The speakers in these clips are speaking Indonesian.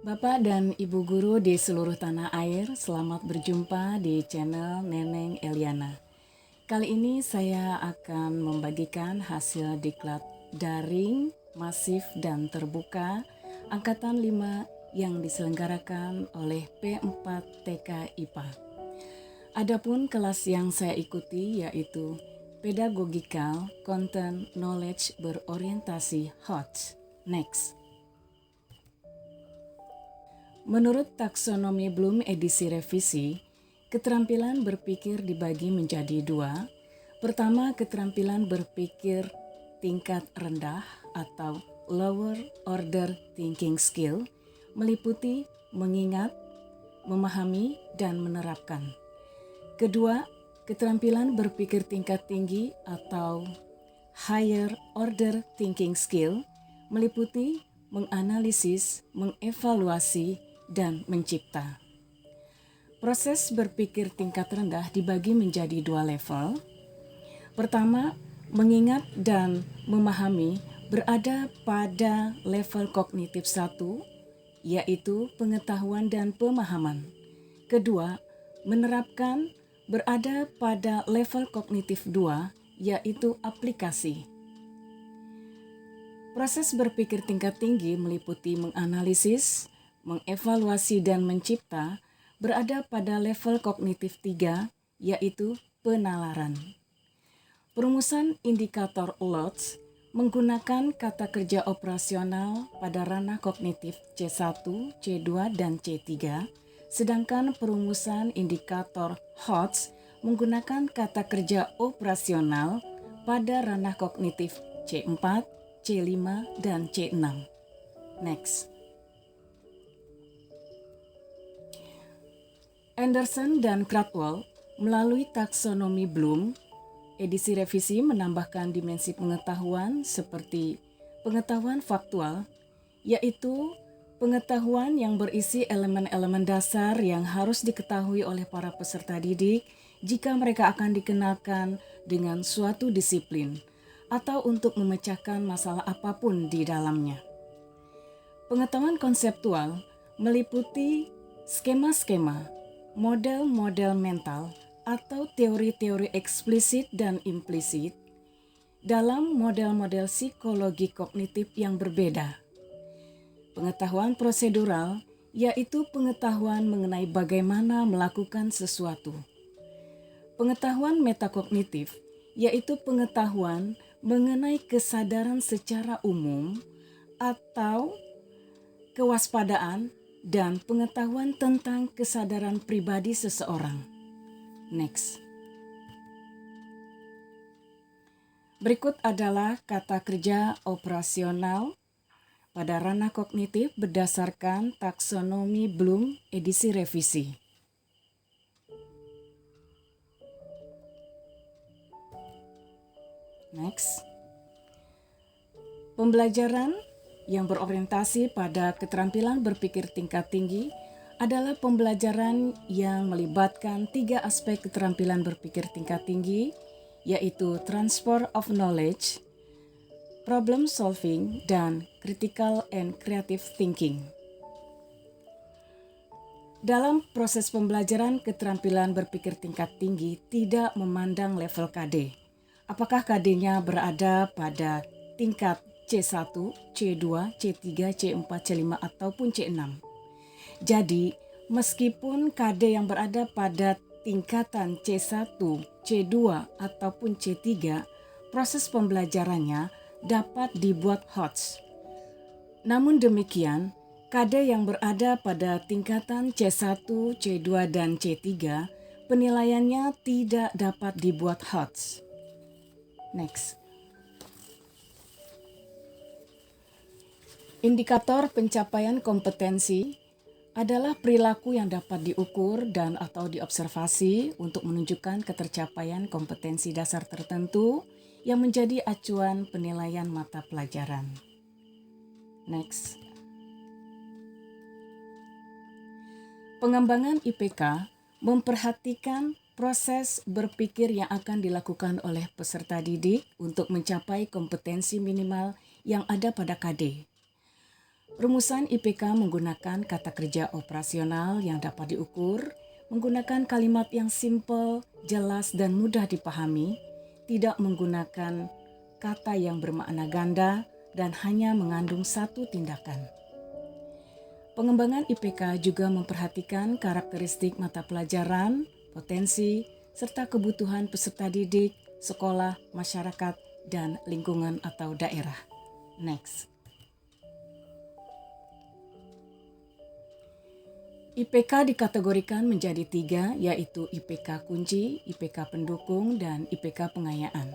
Bapak dan Ibu guru di seluruh tanah air, selamat berjumpa di channel Neneng Eliana. Kali ini saya akan membagikan hasil diklat daring, masif dan terbuka Angkatan 5 yang diselenggarakan oleh P4 TK IPA. Adapun kelas yang saya ikuti yaitu Pedagogical Content Knowledge berorientasi HOTS. Next. Menurut taksonomi Bloom edisi revisi, keterampilan berpikir dibagi menjadi dua. Pertama, keterampilan berpikir tingkat rendah atau lower order thinking skill, meliputi mengingat, memahami, dan menerapkan. Kedua, keterampilan berpikir tingkat tinggi atau higher order thinking skill, meliputi menganalisis, mengevaluasi, dan mencipta. Proses berpikir tingkat rendah dibagi menjadi dua level. Pertama, mengingat dan memahami berada pada level kognitif 1, yaitu pengetahuan dan pemahaman. Kedua, menerapkan berada pada level kognitif 2, yaitu aplikasi. Proses berpikir tingkat tinggi meliputi menganalisis, mengevaluasi, dan mencipta berada pada level kognitif 3, yaitu penalaran. Perumusan indikator LOTS menggunakan kata kerja operasional pada ranah kognitif C1, C2, dan C3, sedangkan perumusan indikator HOTS menggunakan kata kerja operasional pada ranah kognitif C4, C5, dan C6. Next. Anderson dan Cradwell melalui taksonomi Bloom, edisi revisi menambahkan dimensi pengetahuan seperti pengetahuan faktual, yaitu pengetahuan yang berisi elemen-elemen dasar yang harus diketahui oleh para peserta didik jika mereka akan dikenalkan dengan suatu disiplin atau untuk memecahkan masalah apapun di dalamnya. Pengetahuan konseptual meliputi skema-skema, model-model mental, atau teori-teori eksplisit dan implisit dalam model-model psikologi kognitif yang berbeda. Pengetahuan prosedural yaitu pengetahuan mengenai bagaimana melakukan sesuatu. Pengetahuan metakognitif yaitu pengetahuan mengenai kesadaran secara umum atau kewaspadaan dan pengetahuan tentang kesadaran pribadi seseorang. Next. Berikut adalah kata kerja operasional pada ranah kognitif berdasarkan taksonomi Bloom edisi revisi. Next. Pembelajaran yang berorientasi pada keterampilan berpikir tingkat tinggi adalah pembelajaran yang melibatkan 3 aspek keterampilan berpikir tingkat tinggi, yaitu transfer of knowledge, problem solving, dan critical and creative thinking. Dalam proses pembelajaran keterampilan berpikir tingkat tinggi tidak memandang level KD. Apakah KD-nya berada pada tingkat C1, C2, C3, C4, C5, ataupun C6. Jadi, meskipun KD yang berada pada tingkatan C1, C2, ataupun C3, proses pembelajarannya dapat dibuat HOTS. Namun demikian, KD yang berada pada tingkatan C1, C2, dan C3, penilaiannya tidak dapat dibuat HOTS. Next. Indikator pencapaian kompetensi adalah perilaku yang dapat diukur dan atau diobservasi untuk menunjukkan ketercapaian kompetensi dasar tertentu yang menjadi acuan penilaian mata pelajaran. Next. Pengembangan IPK memperhatikan proses berpikir yang akan dilakukan oleh peserta didik untuk mencapai kompetensi minimal yang ada pada KD. Rumusan IPK menggunakan kata kerja operasional yang dapat diukur, menggunakan kalimat yang simpel, jelas, dan mudah dipahami, tidak menggunakan kata yang bermakna ganda, dan hanya mengandung satu tindakan. Pengembangan IPK juga memperhatikan karakteristik mata pelajaran, potensi, serta kebutuhan peserta didik, sekolah, masyarakat, dan lingkungan atau daerah. Next. IPK dikategorikan menjadi 3, yaitu IPK kunci, IPK pendukung, dan IPK pengayaan.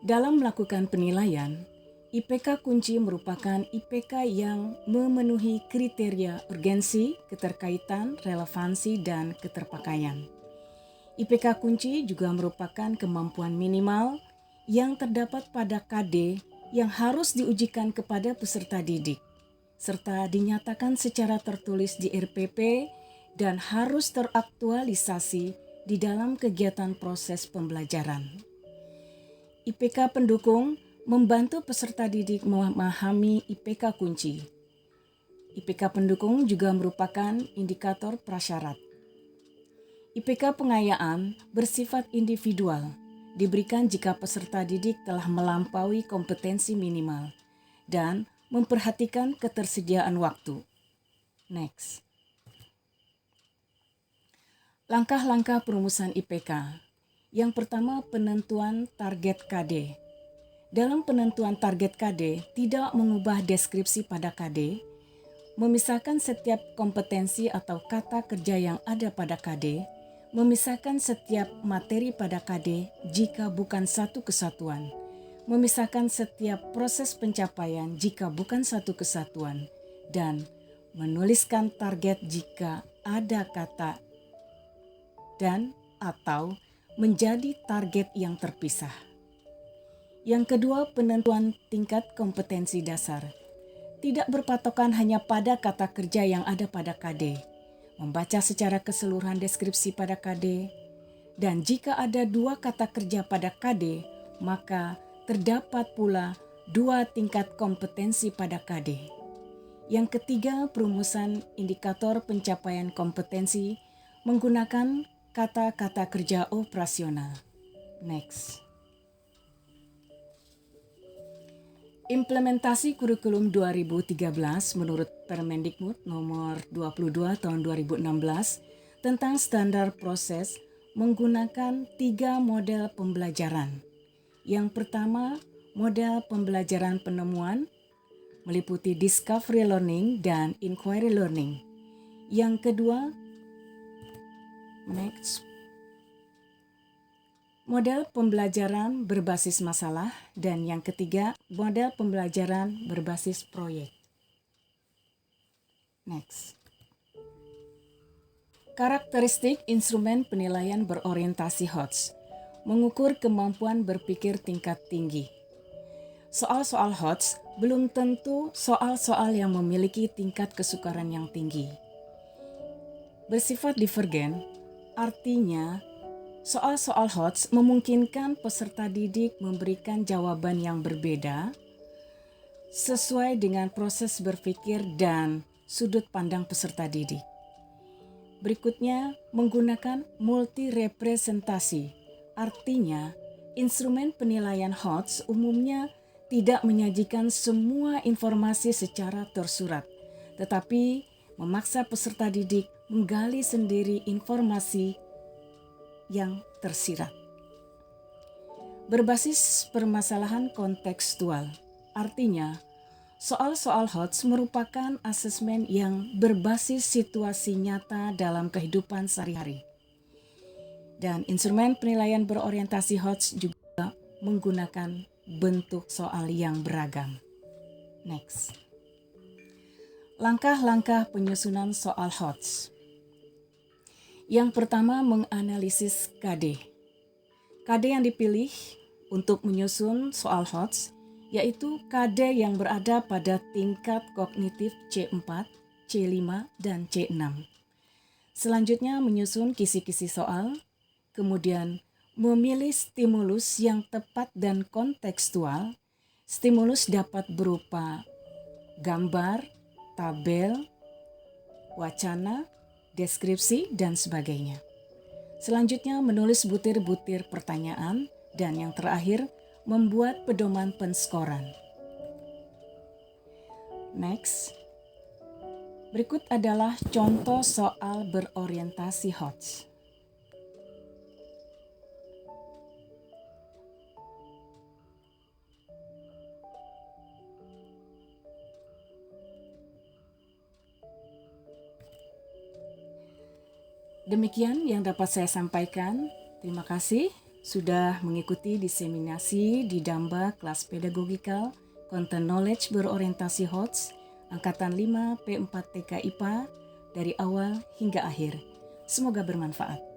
Dalam melakukan penilaian, IPK kunci merupakan IPK yang memenuhi kriteria urgensi, keterkaitan, relevansi, dan keterpakaian. IPK kunci juga merupakan kemampuan minimal yang terdapat pada KD yang harus diujikan kepada peserta didik, serta dinyatakan secara tertulis di RPP dan harus teraktualisasi di dalam kegiatan proses pembelajaran. IPK pendukung membantu peserta didik memahami IPK kunci. IPK pendukung juga merupakan indikator prasyarat. IPK pengayaan bersifat individual, diberikan jika peserta didik telah melampaui kompetensi minimal dan memperhatikan ketersediaan waktu. Next. Langkah-langkah perumusan IPK. Yang pertama, penentuan target KD. Dalam penentuan target KD, tidak mengubah deskripsi pada KD, memisahkan setiap kompetensi atau kata kerja yang ada pada KD, memisahkan setiap materi pada KD jika bukan satu kesatuan, memisahkan setiap proses pencapaian jika bukan satu kesatuan, dan menuliskan target jika ada kata dan atau menjadi target yang terpisah. Yang kedua, penentuan tingkat kompetensi dasar. Tidak berpatokan hanya pada kata kerja yang ada pada KD, membaca secara keseluruhan deskripsi pada KD, dan jika ada 2 kata kerja pada KD, maka terdapat pula 2 tingkat kompetensi pada KD. Yang ketiga, perumusan indikator pencapaian kompetensi menggunakan kata-kata kerja operasional. Next. Implementasi kurikulum 2013 menurut Permendikbud nomor 22 tahun 2016 tentang standar proses menggunakan 3 model pembelajaran. Yang pertama, model pembelajaran penemuan meliputi discovery learning dan inquiry learning. Yang kedua, next. Model pembelajaran berbasis masalah, dan yang ketiga, model pembelajaran berbasis proyek. Next. Karakteristik instrumen penilaian berorientasi HOTS, mengukur kemampuan berpikir tingkat tinggi. Soal-soal HOTS belum tentu soal-soal yang memiliki tingkat kesukaran yang tinggi. Bersifat divergen, artinya soal-soal HOTS memungkinkan peserta didik memberikan jawaban yang berbeda sesuai dengan proses berpikir dan sudut pandang peserta didik. Berikutnya, menggunakan multi-representasi, artinya instrumen penilaian HOTS umumnya tidak menyajikan semua informasi secara tersurat, tetapi memaksa peserta didik menggali sendiri informasi yang tersirat. Berbasis permasalahan kontekstual, artinya soal-soal HOTS merupakan asesmen yang berbasis situasi nyata dalam kehidupan sehari-hari. Dan instrumen penilaian berorientasi HOTS juga menggunakan bentuk soal yang beragam. Next. Langkah-langkah penyusunan soal HOTS. Yang pertama, menganalisis KD. KD yang dipilih untuk menyusun soal HOTS yaitu KD yang berada pada tingkat kognitif C4, C5, dan C6. Selanjutnya menyusun kisi-kisi soal, kemudian memilih stimulus yang tepat dan kontekstual. Stimulus dapat berupa gambar, tabel, wacana, deskripsi, dan sebagainya. Selanjutnya menulis butir-butir pertanyaan, dan yang terakhir membuat pedoman penskoran. Next, berikut adalah contoh soal berorientasi HOTS. Demikian yang dapat saya sampaikan. Terima kasih sudah mengikuti diseminasi di Damba kelas pedagogikal Content Knowledge berorientasi HOTS Angkatan 5 P4 TK IPA dari awal hingga akhir. Semoga bermanfaat.